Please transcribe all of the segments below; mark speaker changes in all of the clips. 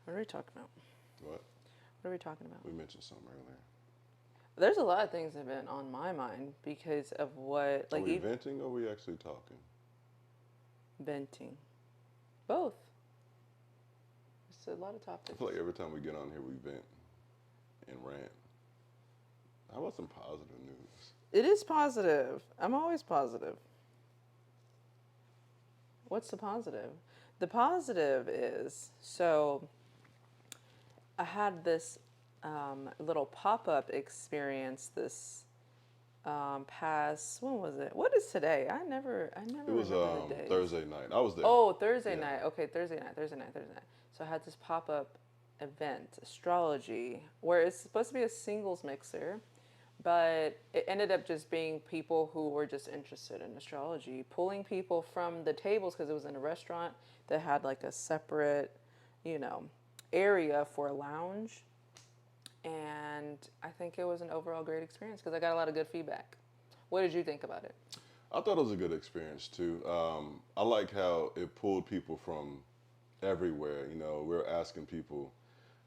Speaker 1: What are we talking about?
Speaker 2: What?
Speaker 1: What are we talking about?
Speaker 2: We mentioned something earlier.
Speaker 1: There's a lot of things that have been on my mind because of what,
Speaker 2: Are
Speaker 1: like,
Speaker 2: we
Speaker 1: even
Speaker 2: venting or are we actually talking?
Speaker 1: venting. Both. It's a lot of
Speaker 2: I
Speaker 1: topics.
Speaker 2: feel like every time we get on here, we vent and rant. How about some positive news?
Speaker 1: It is positive. I'm always positive. What's the positive? The positive is so I had this little pop up experience this past, when was it? What is today? I never
Speaker 2: It was
Speaker 1: remember the days.
Speaker 2: Thursday night. I was there.
Speaker 1: Oh, Thursday
Speaker 2: Yeah.
Speaker 1: night. Okay, Thursday night. So I had this pop up event, astrology, where it's supposed to be a singles mixer, but it ended up just being people who were just interested in astrology, pulling people from the tables because it was in a restaurant that had like a separate, you know, area for a lounge. And I think it was an overall great experience because I got a lot of good feedback. What did you think about it?
Speaker 2: I thought it was a good experience too. I like how it pulled people from everywhere. You know, we were asking people,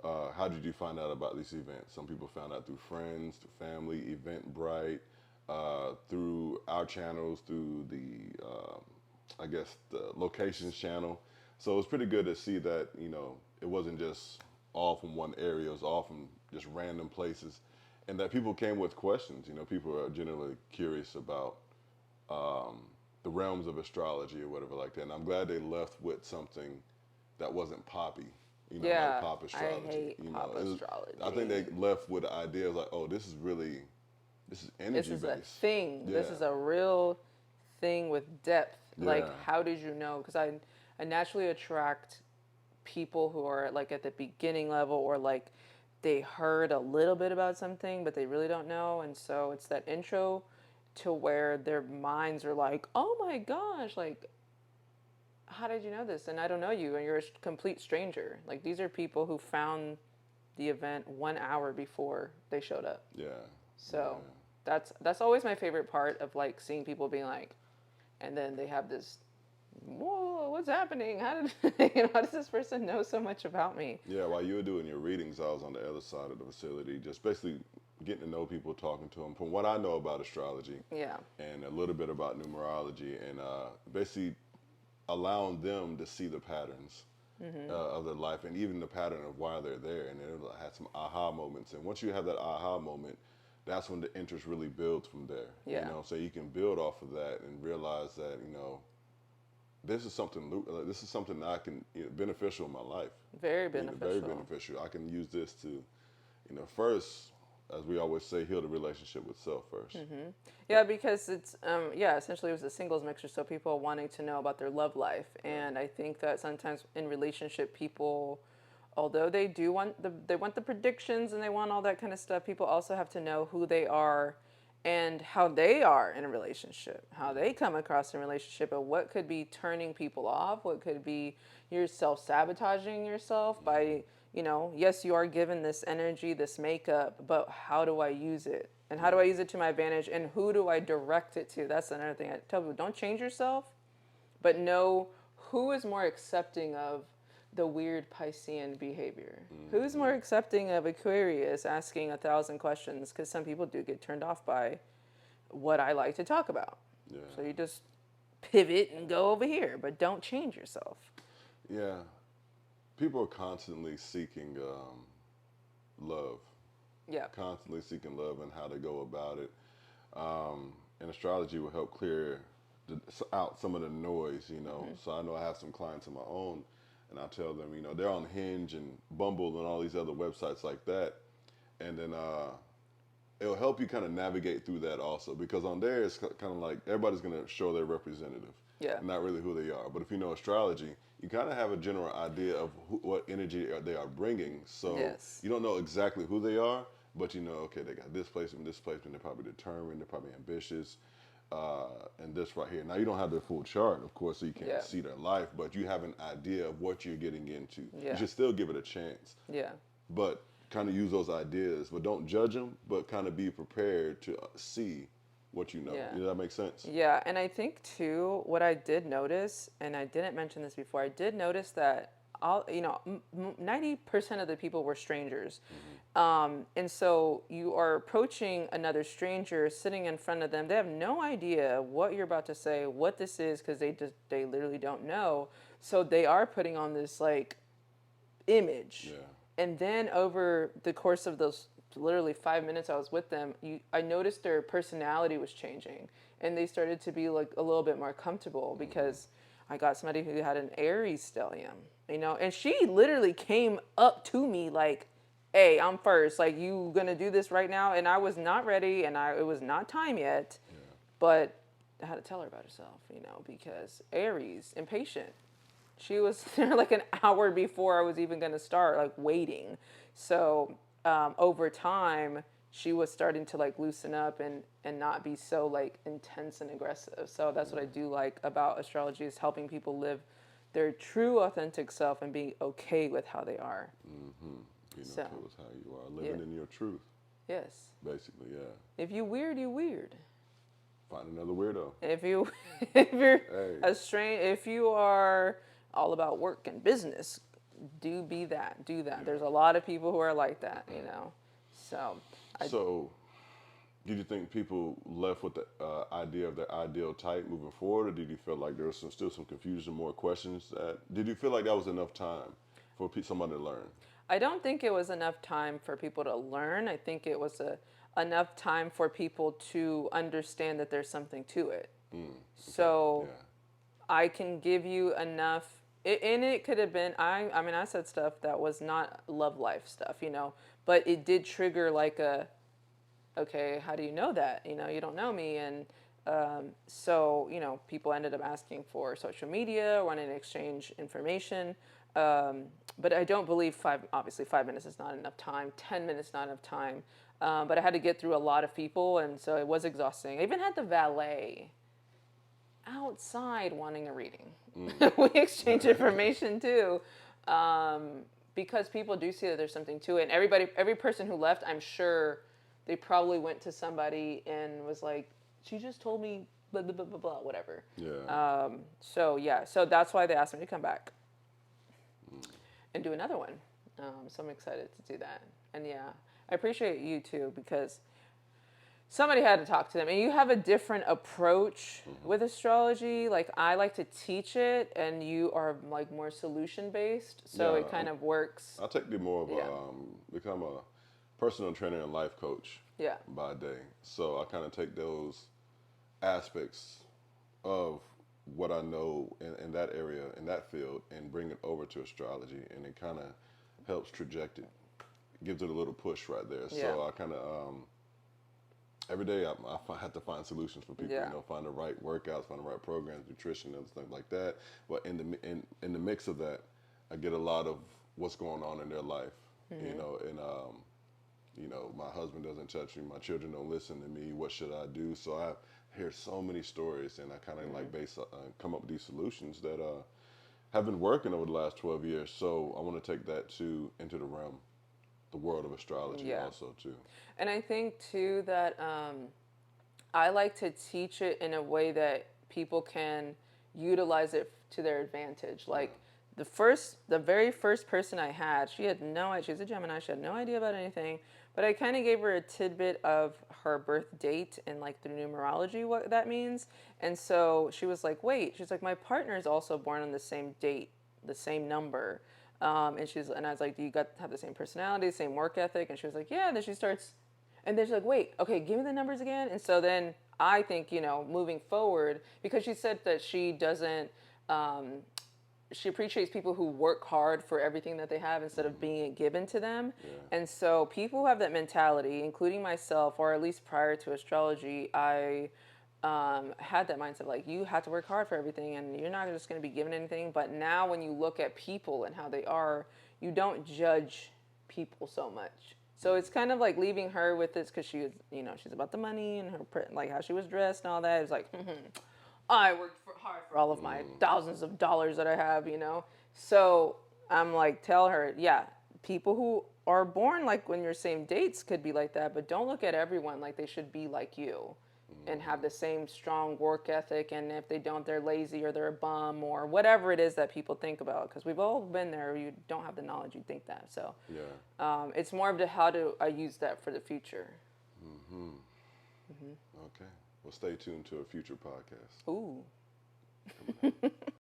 Speaker 2: how did you find out about these events? Some people found out through friends, through family, Eventbrite, through our channels, through the, I guess, the locations channel. So it was pretty good to see that, you know, it wasn't just all from one area, it was all from just random places. And that people came with questions. You know, people are generally curious about the realms of astrology or whatever like that. And I'm glad they left with something that wasn't poppy, you know, like
Speaker 1: Yeah,
Speaker 2: pop
Speaker 1: I
Speaker 2: astrology.
Speaker 1: hate
Speaker 2: You know,
Speaker 1: pop
Speaker 2: I think they
Speaker 1: astrology.
Speaker 2: left with the idea of like, oh, this is really, this is
Speaker 1: This
Speaker 2: energy
Speaker 1: is a
Speaker 2: based.
Speaker 1: thing. This
Speaker 2: Yeah,
Speaker 1: is a real thing with depth. Like,
Speaker 2: yeah,
Speaker 1: how did you know? Because I naturally attract people who are like at the beginning level or like they heard a little bit about something, but they really don't know. And so it's that intro to where their minds are like, oh my gosh, like, how did you know this? And I don't know you, and you're a complete stranger. Like, these are people who found the event 1 hour before they showed up.
Speaker 2: yeah,
Speaker 1: So
Speaker 2: yeah.
Speaker 1: that's always my favorite part of like seeing people being like, and then they have this, whoa, what's happening? How did how does this person know so much about me?
Speaker 2: Yeah, while you were doing your readings, I was on the other side of the facility, just basically getting to know people, talking to them. From what I know about astrology
Speaker 1: Yeah,
Speaker 2: and a little bit about numerology, and basically allowing them to see the patterns of their life and even the pattern of why they're there. And then it had some aha moments. And once you have that aha moment, that's when the interest really builds from there. You
Speaker 1: yeah,
Speaker 2: know, so you can build off of that and realize that you know this is something that I can beneficial in my life.
Speaker 1: very
Speaker 2: You know, very
Speaker 1: beneficial.
Speaker 2: beneficial. I can use this to, first, as we always say, heal the relationship with self 1st.
Speaker 1: Yeah, because it's yeah, essentially it was a singles mixer, so people wanting to know about their love life,
Speaker 2: Yeah.
Speaker 1: and I think that sometimes in relationship people, although they do want the predictions and they want all that kind of stuff, people also have to know who they are and how they are in a relationship, how they come across in a relationship, and what could be turning people off, what could be you're self sabotaging yourself by, yes, you are given this energy, this makeup, but how do I use it? And how do I
Speaker 2: Yeah.
Speaker 1: use it to my advantage? And who do I direct it to? That's another thing I tell people: don't change yourself, but know who is more accepting of the weird Piscean behavior. Who's more
Speaker 2: Hmm.
Speaker 1: accepting of Aquarius asking 1,000 questions? Because some people do get turned off by what I like to talk about.
Speaker 2: Yeah.
Speaker 1: So you just pivot and go over here, but don't change yourself.
Speaker 2: Yeah. People are constantly seeking love,
Speaker 1: Yeah.
Speaker 2: constantly seeking love and how to go about it. And astrology will help clear out some of the noise, you know.
Speaker 1: Mm-hmm.
Speaker 2: So I know I have some clients of my own, and I tell them, you know, they're on Hinge and Bumble and all these other websites like that. And then it'll help you kind of navigate through that also because on there it's kind of like everybody's going to show their representative
Speaker 1: Yeah.
Speaker 2: and not really who they are. But if you know astrology, you kind of have a general idea of what energy they are bringing. So
Speaker 1: Yes.
Speaker 2: you don't know exactly who they are, but you know, okay, they got this placement, they're probably determined, they're probably ambitious, and this right here. Now you don't have their full chart, of course, so you can't
Speaker 1: Yeah.
Speaker 2: see their life, but you have an idea of what you're getting into. You
Speaker 1: Yeah.
Speaker 2: should still give it a chance,
Speaker 1: Yeah.
Speaker 2: but kind of use those ideas, but don't judge them, but kind of be prepared to see what you know.
Speaker 1: Yeah.
Speaker 2: You know, that makes sense?
Speaker 1: Yeah, and I think too, what I did notice, and I didn't mention this before, I did notice that all, 90% of the people were strangers.
Speaker 2: Mm-hmm.
Speaker 1: And so you are approaching another stranger, sitting in front of them. They have no idea what you're about to say, what this is, because they literally don't know. So they are putting on this like image.
Speaker 2: Yeah.
Speaker 1: And then over the course of those literally 5 minutes I was with them, I noticed their personality was changing, and they started to be like a little bit more comfortable because I got somebody who had an Aries stellium, and she literally came up to me like, "Hey, I'm first. Like, you gonna do this right now?" And I was not ready, and it was not time yet,
Speaker 2: Yeah.
Speaker 1: but I had to tell her about herself, because Aries, impatient. She was there like an hour before I was even going to start, like waiting. So over time, she was starting to like loosen up and not be so like intense and aggressive. So that's what I do like about astrology, is helping people live their true authentic self and being okay with how they are.
Speaker 2: Mm-hmm. Being
Speaker 1: So
Speaker 2: okay with how you are,
Speaker 1: yeah,
Speaker 2: living in your truth,
Speaker 1: yes.
Speaker 2: basically. Yeah.
Speaker 1: If you weird, you weird.
Speaker 2: Find another weirdo.
Speaker 1: If you if you're
Speaker 2: Hey.
Speaker 1: if you are all about work and business, do that.
Speaker 2: Yeah.
Speaker 1: There's a lot of people who are like that. So I
Speaker 2: So, did you think people left with the idea of their ideal type moving forward, or did you feel like there was still some confusion, more questions? Did you feel like that was enough time for somebody to learn?
Speaker 1: I don't think it was enough time for people to learn. I think it was enough time for people to understand that there's something to it.
Speaker 2: Okay.
Speaker 1: So
Speaker 2: Yeah.
Speaker 1: I can give you enough. And it could have been, I mean, I said stuff that was not love life stuff, but it did trigger like okay, how do you know that? You don't know me. And so, people ended up asking for social media, wanting to exchange information. But I don't believe obviously 5 minutes is not enough time, 10 minutes not enough time. But I had to get through a lot of people, and so it was exhausting. I even had the valet outside wanting a reading. We exchange information too, because people do see that there's something to it. And every person who left, I'm sure they probably went to somebody and was like, "She just told me blah blah blah blah blah, whatever."
Speaker 2: Yeah.
Speaker 1: So yeah, so that's why they asked me to come back and do another one. So I'm excited to do that. And yeah, I appreciate you too, because somebody had to talk to them, and you have a different approach with astrology. Like, I like to teach it, and you are like more solution based, so
Speaker 2: Yeah.
Speaker 1: it kind of works.
Speaker 2: I take the more of
Speaker 1: Yeah,
Speaker 2: become a personal trainer and life coach
Speaker 1: yeah,
Speaker 2: by day. So I kind of take those aspects of what I know in that area, in that field, and bring it over to astrology, and it kind of helps traject it, gives it a little push right there.
Speaker 1: yeah,
Speaker 2: So I kind of every day have to find solutions for people.
Speaker 1: yeah,
Speaker 2: Find the right workouts, find the right programs, nutrition, and stuff like that. But in the mix of that, I get a lot of what's going on in their life. And my husband doesn't touch me, my children don't listen to me. What should I do? So I hear so many stories, and I kind of like come up with these solutions that have been working over the last 12 years. So I want to take that into the realm, the world of astrology,
Speaker 1: yeah.
Speaker 2: also too.
Speaker 1: And I think too that I like to teach it in a way that people can utilize it to their advantage. Like, the very first person I had, she had no idea. She's a Gemini. She had no idea about anything. But I kind of gave her a tidbit of her birth date and like the numerology, what that means. And so she was like, "Wait." She's like, "My partner is also born on the same date, the same number." And I was like, "Do you have the same personality, same work ethic?" And she was like, "Yeah." And then she starts, and then she's like, "Wait, okay, give me the numbers again." And so then I think, moving forward, because she said that she doesn't, she appreciates people who work hard for everything that they have instead of being it given to them.
Speaker 2: Yeah.
Speaker 1: And so people who have that mentality, including myself, or at least prior to astrology, I had that mindset, like, you have to work hard for everything and you're not just going to be given anything. But now when you look at people and how they are, you don't judge people so much. So it's kind of like leaving her with this, because she was, she's about the money and like how she was dressed and all that. It's like, I worked hard for all of my thousands of dollars that I have. So I'm like, tell her, yeah, people who are born like when you're same dates could be like that, but don't look at everyone like they should be like you. and have the same strong work ethic, and if they don't, they're lazy or they're a bum or whatever it is that people think about, because we've all been there. You don't have the knowledge, you think that. So
Speaker 2: Yeah.
Speaker 1: it's more of the how do I use that for the future.
Speaker 2: Okay. Well, stay tuned to a future podcast.
Speaker 1: Ooh.
Speaker 2: Coming up.